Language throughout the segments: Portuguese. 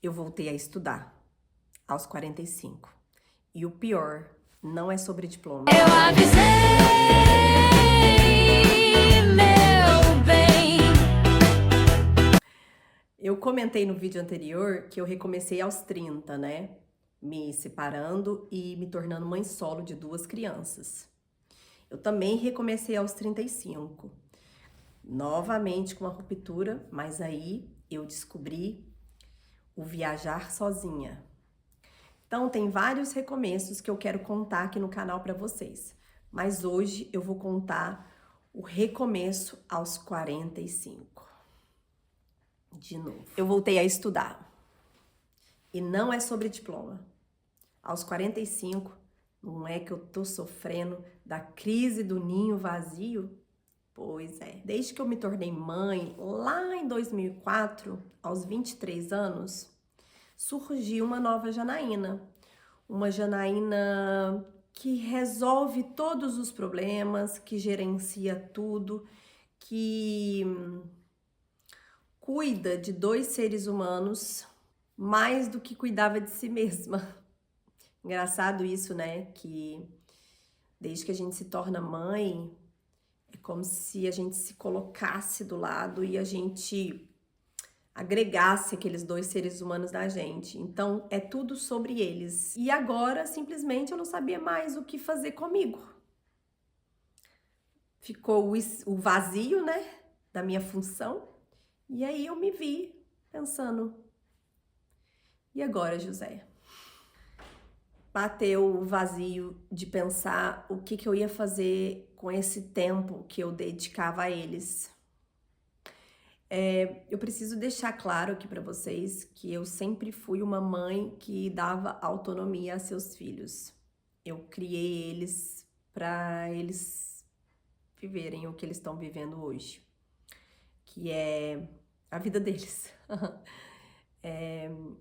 Eu voltei a estudar aos 45. E o pior, não é sobre diploma. Eu avisei, meu bem. Eu comentei no vídeo anterior que eu recomecei aos 30, né? Me separando e me tornando mãe solo de 2 crianças. Eu também recomecei aos 35. Novamente com uma ruptura, mas aí eu descobri o viajar sozinha. Então, tem vários recomeços que eu quero contar aqui no canal para vocês. Mas hoje eu vou contar o recomeço aos 45. De novo. Eu voltei a estudar. E não é sobre diploma. Aos 45, não é que eu tô sofrendo da crise do ninho vazio? Pois é. Desde que eu me tornei mãe, lá em 2004, aos 23 anos, surgiu uma nova Janaína. Uma Janaína que resolve todos os problemas, que gerencia tudo, que cuida de 2 seres humanos mais do que cuidava de si mesma. Engraçado isso, né? Que desde que a gente se torna mãe, é como se a gente se colocasse do lado e a gente agregasse aqueles 2 seres humanos da gente. Então, é tudo sobre eles. E agora, simplesmente, eu não sabia mais o que fazer comigo. Ficou o vazio, né, da minha função. E aí eu me vi pensando, e agora, José? Bateu o vazio de pensar o que eu ia fazer com esse tempo que eu dedicava a eles. Eu preciso deixar claro aqui para vocês que eu sempre fui uma mãe que dava autonomia a seus filhos. Eu criei eles para eles viverem o que eles estão vivendo hoje, que é a vida deles.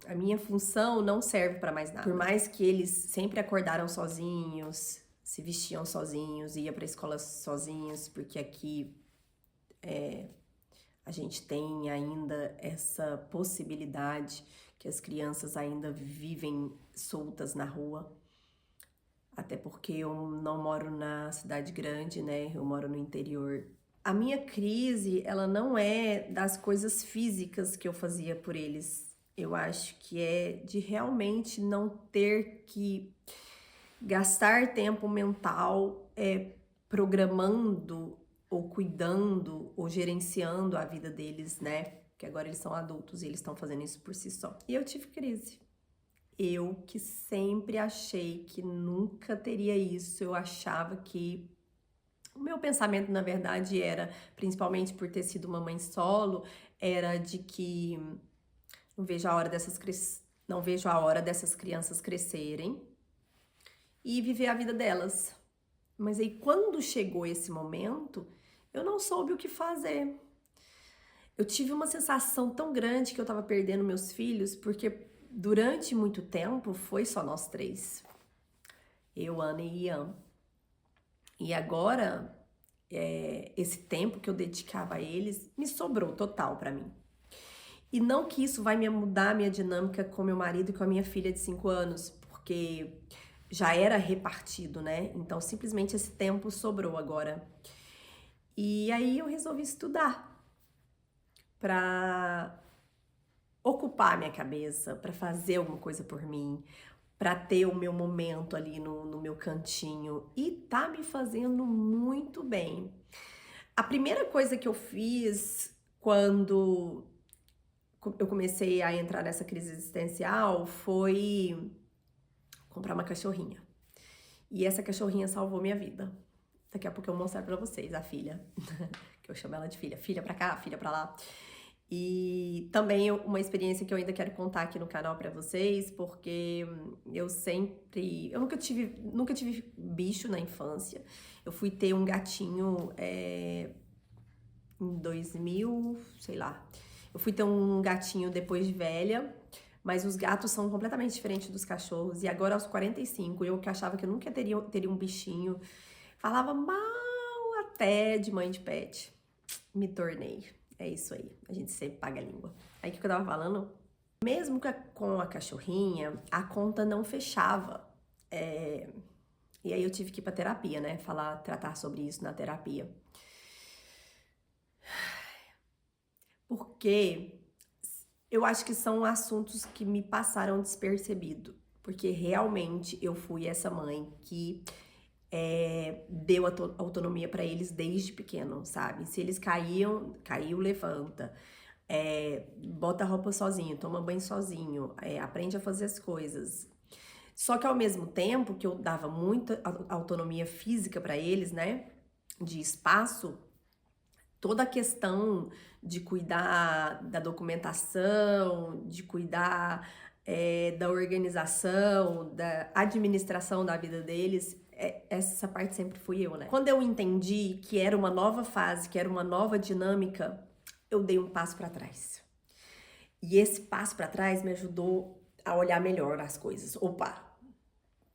A minha função não serve para mais nada. Por mais que eles sempre acordaram sozinhos, se vestiam sozinhos, iam para a escola sozinhos, porque aqui a gente tem ainda essa possibilidade que as crianças ainda vivem soltas na rua. Até porque eu não moro na cidade grande, né? Eu moro no interior. A minha crise, ela não é das coisas físicas que eu fazia por eles. Eu acho que é de realmente não ter que gastar tempo mental programando ou cuidando ou gerenciando a vida deles, né? Porque agora eles são adultos e eles estão fazendo isso por si só. E eu tive crise. Eu que sempre achei que nunca teria isso, eu achava que o meu pensamento, na verdade, era, principalmente por ter sido uma mãe solo, era de que não vejo a hora dessas crianças crescerem e viver a vida delas. Mas aí, quando chegou esse momento, eu não soube o que fazer. Eu tive uma sensação tão grande que eu tava perdendo meus filhos, porque durante muito tempo foi só nós 3. Eu, Ana e Ian. E agora, esse tempo que eu dedicava a eles, me sobrou total pra mim. E não que isso vai me mudar a minha dinâmica com meu marido e com a minha filha de 5 anos, porque já era repartido, né? Então, simplesmente esse tempo sobrou agora. E aí eu resolvi estudar para ocupar a minha cabeça, para fazer alguma coisa por mim, para ter o meu momento ali no meu cantinho. E tá me fazendo muito bem. A primeira coisa que eu fiz quando eu comecei a entrar nessa crise existencial foi comprar uma cachorrinha. E essa cachorrinha salvou minha vida. Daqui a pouco eu vou mostrar pra vocês a filha, que eu chamo ela de filha. Filha pra cá, filha pra lá. E também uma experiência que eu ainda quero contar aqui no canal pra vocês, porque eu nunca tive bicho na infância. Eu fui ter um gatinho em 2000, sei lá. Eu fui ter um gatinho depois de velha, mas os gatos são completamente diferentes dos cachorros. E agora, aos 45, eu que achava que eu nunca teria um bichinho, falava mal até de mãe de pet. Me tornei. É isso aí. A gente sempre paga a língua. Aí o que eu tava falando? Mesmo com a cachorrinha, a conta não fechava. E aí eu tive que ir pra terapia, né? Tratar sobre isso na terapia. Porque eu acho que são assuntos que me passaram despercebido. Porque realmente eu fui essa mãe que deu autonomia pra eles desde pequeno, sabe? Se eles caiu, levanta. Bota a roupa sozinho, toma banho sozinho, aprende a fazer as coisas. Só que ao mesmo tempo que eu dava muita autonomia física pra eles, né? De espaço, toda a questão de cuidar da documentação, de cuidar da organização, da administração da vida deles, essa parte sempre fui eu, né? Quando eu entendi que era uma nova fase, que era uma nova dinâmica, eu dei um passo pra trás. E esse passo pra trás me ajudou a olhar melhor as coisas. Opa,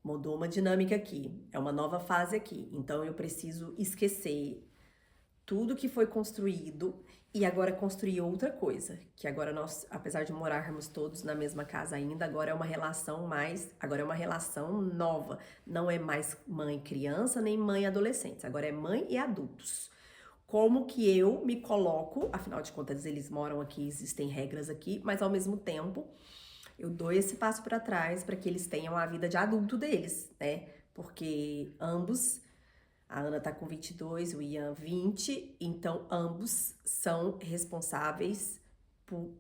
mudou uma dinâmica aqui, é uma nova fase aqui, então eu preciso esquecer tudo que foi construído e agora construir outra coisa, que agora nós, apesar de morarmos todos na mesma casa ainda, agora é uma relação nova, não é mais mãe criança nem mãe adolescente, agora é mãe e adultos. Como que eu me coloco, afinal de contas eles moram aqui, existem regras aqui, mas ao mesmo tempo eu dou esse passo para trás para que eles tenham a vida de adulto deles, né? Porque ambos, a Ana tá com 22, o Ian 20, então ambos são responsáveis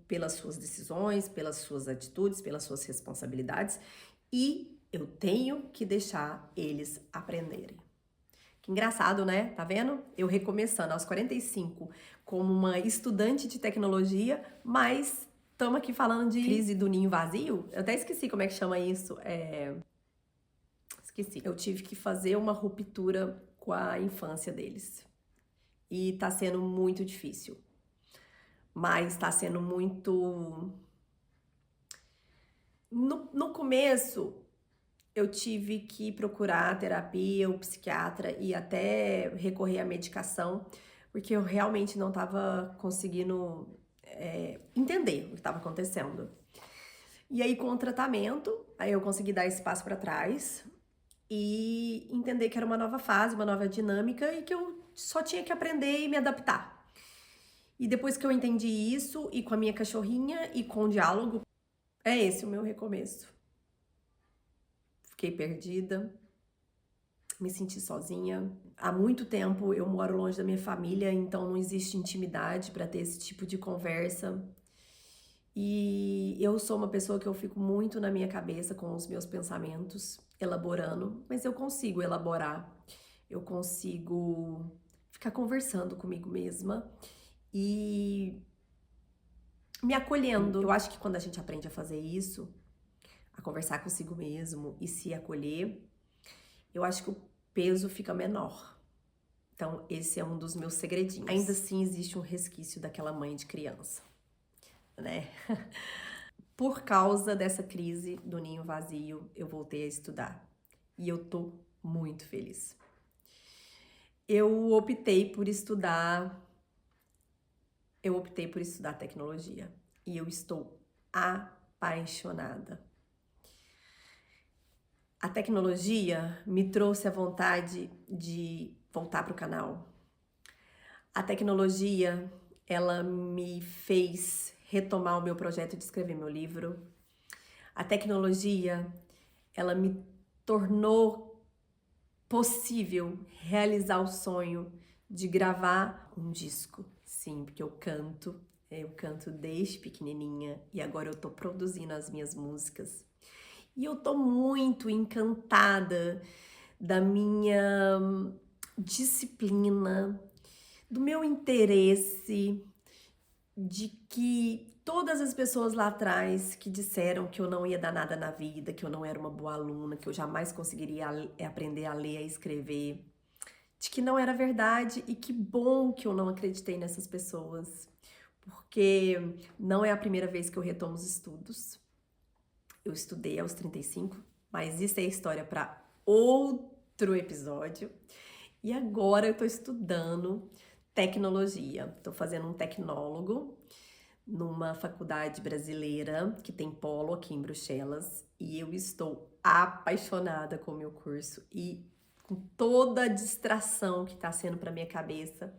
pelas suas decisões, pelas suas atitudes, pelas suas responsabilidades, e eu tenho que deixar eles aprenderem. Que engraçado, né? Tá vendo? Eu recomeçando aos 45 como uma estudante de tecnologia, mas estamos aqui falando de crise do ninho vazio. Eu até esqueci como é que chama isso. Esqueci. Eu tive que fazer uma ruptura com a infância deles. E tá sendo muito difícil. Mas tá sendo muito... No começo, eu tive que procurar terapia, o psiquiatra e até recorrer à medicação, porque eu realmente não tava conseguindo entender o que estava acontecendo. E aí, com o tratamento, aí eu consegui dar esse passo para trás e entender que era uma nova fase, uma nova dinâmica e que eu só tinha que aprender e me adaptar. E depois que eu entendi isso, e com a minha cachorrinha e com o diálogo, é esse o meu recomeço. Fiquei perdida, me senti sozinha. Há muito tempo eu moro longe da minha família, então não existe intimidade para ter esse tipo de conversa. E eu sou uma pessoa que eu fico muito na minha cabeça com os meus pensamentos, elaborando, mas eu consigo elaborar, eu consigo ficar conversando comigo mesma e me acolhendo. Eu acho que quando a gente aprende a fazer isso, a conversar consigo mesmo e se acolher, eu acho que o peso fica menor. Então, esse é um dos meus segredinhos. Ainda assim, existe um resquício daquela mãe de criança, né? Por causa dessa crise do ninho vazio, eu voltei a estudar. E eu tô muito feliz. Eu optei por estudar tecnologia. E eu estou apaixonada. A tecnologia me trouxe a vontade de voltar para o canal. A tecnologia, ela me fez retomar o meu projeto de escrever meu livro. A tecnologia, ela me tornou possível realizar o sonho de gravar um disco. Sim, porque eu canto desde pequenininha e agora eu tô produzindo as minhas músicas. E eu tô muito encantada da minha disciplina, do meu interesse, de que todas as pessoas lá atrás que disseram que eu não ia dar nada na vida, que eu não era uma boa aluna, que eu jamais conseguiria aprender a ler, a escrever, de que não era verdade e que bom que eu não acreditei nessas pessoas, porque não é a primeira vez que eu retomo os estudos. Eu estudei aos 35, mas isso é história para outro episódio. E agora eu tô estudando tecnologia. Tô fazendo um tecnólogo numa faculdade brasileira que tem polo aqui em Bruxelas e eu estou apaixonada com o meu curso e com toda a distração que está sendo para minha cabeça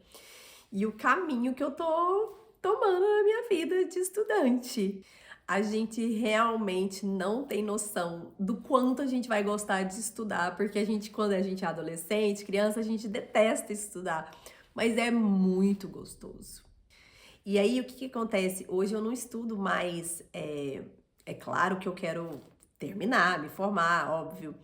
e o caminho que eu tô tomando na minha vida de estudante. A gente realmente não tem noção do quanto a gente vai gostar de estudar, porque quando a gente é adolescente, criança, a gente detesta estudar, mas é muito gostoso. E aí, o que acontece? Hoje eu não estudo mais, é claro que eu quero terminar, me formar, óbvio,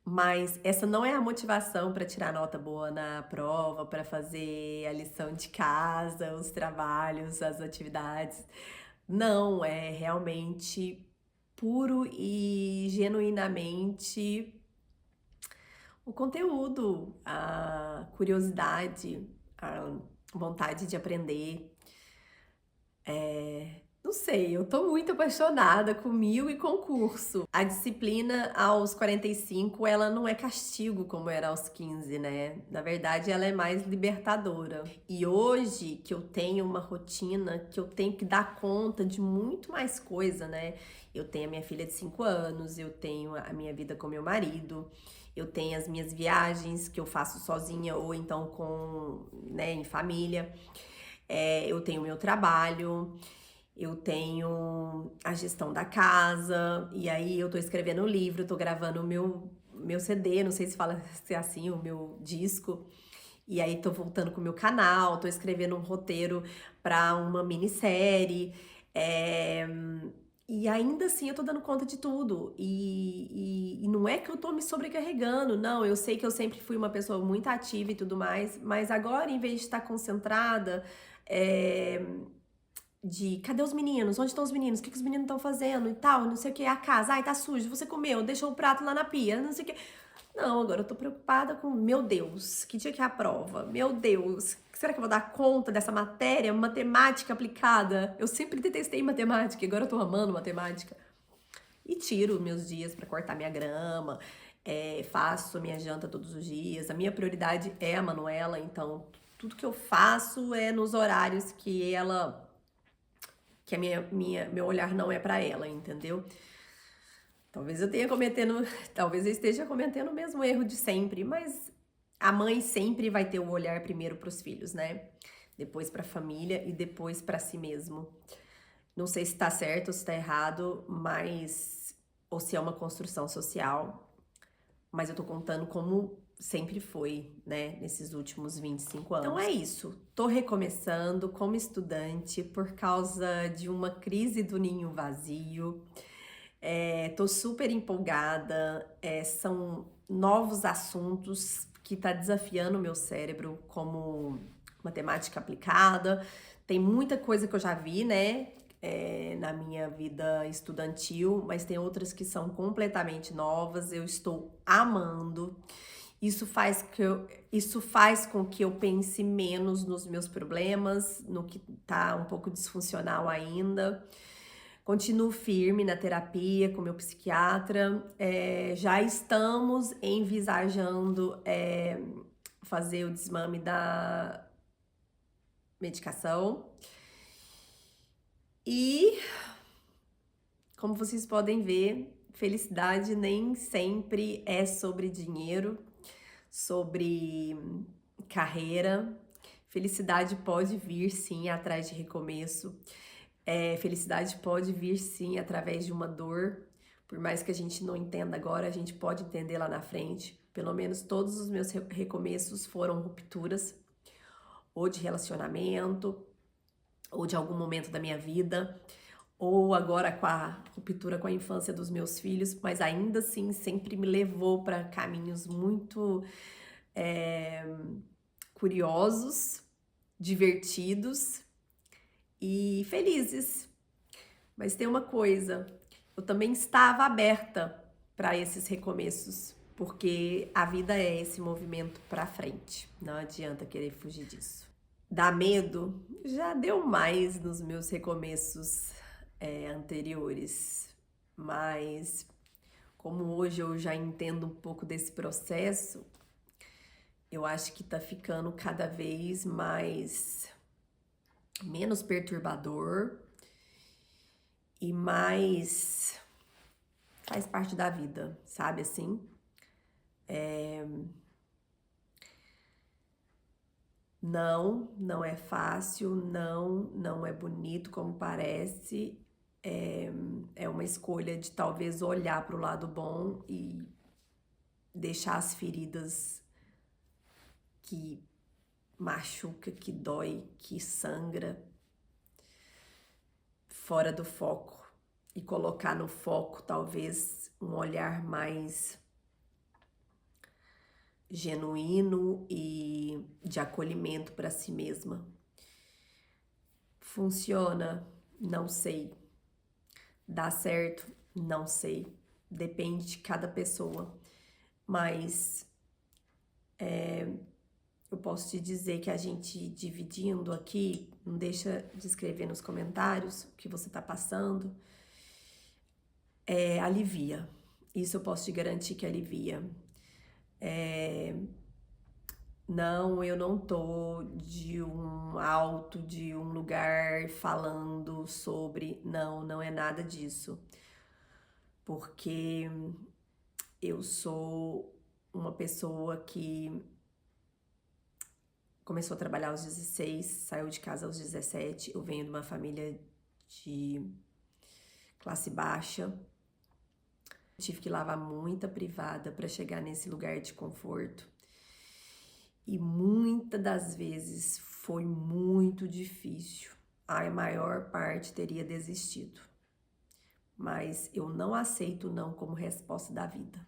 mas essa não é a motivação para tirar nota boa na prova, para fazer a lição de casa, os trabalhos, as atividades. Não, é realmente puro e genuinamente o conteúdo, a curiosidade, a vontade de aprender. Não sei, eu tô muito apaixonada comigo e com o curso. A disciplina aos 45, ela não é castigo como era aos 15, né? Na verdade, ela é mais libertadora. E hoje que eu tenho uma rotina, que eu tenho que dar conta de muito mais coisa, né? Eu tenho a minha filha de 5 anos, eu tenho a minha vida com meu marido, eu tenho as minhas viagens que eu faço sozinha ou então né, em família. Eu tenho meu trabalho, eu tenho a gestão da casa, e aí eu tô escrevendo um livro, tô gravando o meu CD, não sei se é assim, o meu disco, e aí tô voltando com o meu canal, tô escrevendo um roteiro para uma minissérie, é, e ainda assim eu tô dando conta de tudo, e não é que eu tô me sobrecarregando, não, eu sei que eu sempre fui uma pessoa muito ativa e tudo mais, mas agora, em vez de estar concentrada, é, de cadê os meninos? Onde estão os meninos? O que os meninos estão fazendo e tal? Não sei o que. A casa, ai, tá sujo. Você comeu, deixou o prato lá na pia, não sei o que. Não, agora eu tô preocupada com, meu Deus, que dia que é a prova? Meu Deus, será que eu vou dar conta dessa matéria? Matemática aplicada. Eu sempre detestei matemática, agora eu tô amando matemática. E tiro meus dias pra cortar minha grama, faço minha janta todos os dias. A minha prioridade é a Manuela, então tudo que eu faço é nos horários que meu olhar não é pra ela, entendeu? Talvez eu esteja cometendo o mesmo erro de sempre, mas a mãe sempre vai ter o olhar primeiro pros filhos, né? Depois pra família e depois pra si mesmo. Não sei se tá certo ou se tá errado, ou se é uma construção social, mas eu tô contando como sempre foi, né, nesses últimos 25 anos. Então é isso, tô recomeçando como estudante por causa de uma crise do ninho vazio. Tô super empolgada, são novos assuntos que tá desafiando o meu cérebro, como matemática aplicada. Tem muita coisa que eu já vi, né, na minha vida estudantil, mas tem outras que são completamente novas. Eu estou amando. Isso faz com que eu pense menos nos meus problemas, no que tá um pouco disfuncional ainda. Continuo firme na terapia com meu psiquiatra. Já estamos envisajando fazer o desmame da medicação. E, como vocês podem ver, felicidade nem sempre é sobre dinheiro, sobre carreira. Felicidade pode vir, sim, atrás de recomeço. Felicidade pode vir, sim, através de uma dor. Por mais que a gente não entenda agora, a gente pode entender lá na frente. Pelo menos todos os meus recomeços foram rupturas, ou de relacionamento, ou de algum momento da minha vida, ou agora com a ruptura com a infância dos meus filhos, mas ainda assim sempre me levou para caminhos muito curiosos, divertidos e felizes. Mas tem uma coisa, eu também estava aberta para esses recomeços, porque a vida é esse movimento para frente, não adianta querer fugir disso. Dá medo? Já deu mais nos meus recomeços anteriores, mas como hoje eu já entendo um pouco desse processo, eu acho que tá ficando cada vez menos perturbador, mas faz parte da vida, sabe assim? Não é fácil, não é bonito como parece. É uma escolha de talvez olhar para o lado bom e deixar as feridas que machuca, que dói, que sangra fora do foco e colocar no foco talvez um olhar mais genuíno e de acolhimento para si mesma. Funciona? Não sei. Dá certo? Não sei. Depende de cada pessoa. Mas eu posso te dizer que a gente dividindo aqui, não deixa de escrever nos comentários o que você está passando, alivia. Isso eu posso te garantir que alivia. Não, eu não tô de um alto, de um lugar falando sobre. Não é nada disso. Porque eu sou uma pessoa que começou a trabalhar aos 16, saiu de casa aos 17. Eu venho de uma família de classe baixa. Tive que lavar muita privada para chegar nesse lugar de conforto. E muitas das vezes foi muito difícil. A maior parte teria desistido. Mas eu não aceito não como resposta da vida.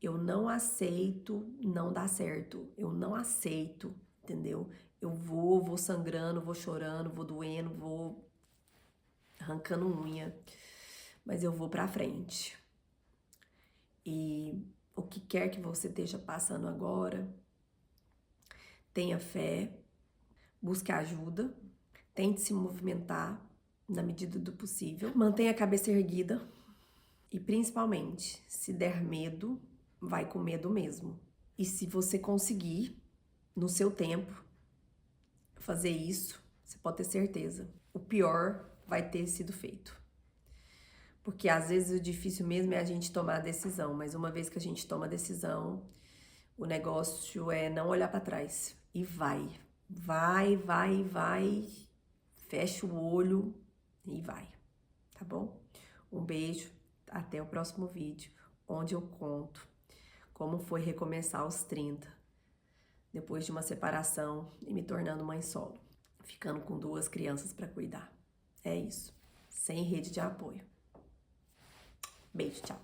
Eu não aceito não dar certo. Eu não aceito, entendeu? Eu vou sangrando, vou chorando, vou doendo, vou arrancando unha. Mas eu vou pra frente. E o que quer que você esteja passando agora, tenha fé, busque ajuda, tente se movimentar na medida do possível, mantenha a cabeça erguida e principalmente, se der medo, vai com medo mesmo. E se você conseguir, no seu tempo, fazer isso, você pode ter certeza, o pior vai ter sido feito. Porque às vezes o difícil mesmo é a gente tomar a decisão, mas uma vez que a gente toma a decisão, o negócio é não olhar para trás e vai, fecha o olho e vai, tá bom? Um beijo, até o próximo vídeo, onde eu conto como foi recomeçar aos 30, depois de uma separação e me tornando mãe solo, ficando com 2 crianças para cuidar. É isso, sem rede de apoio. Beijo, tchau.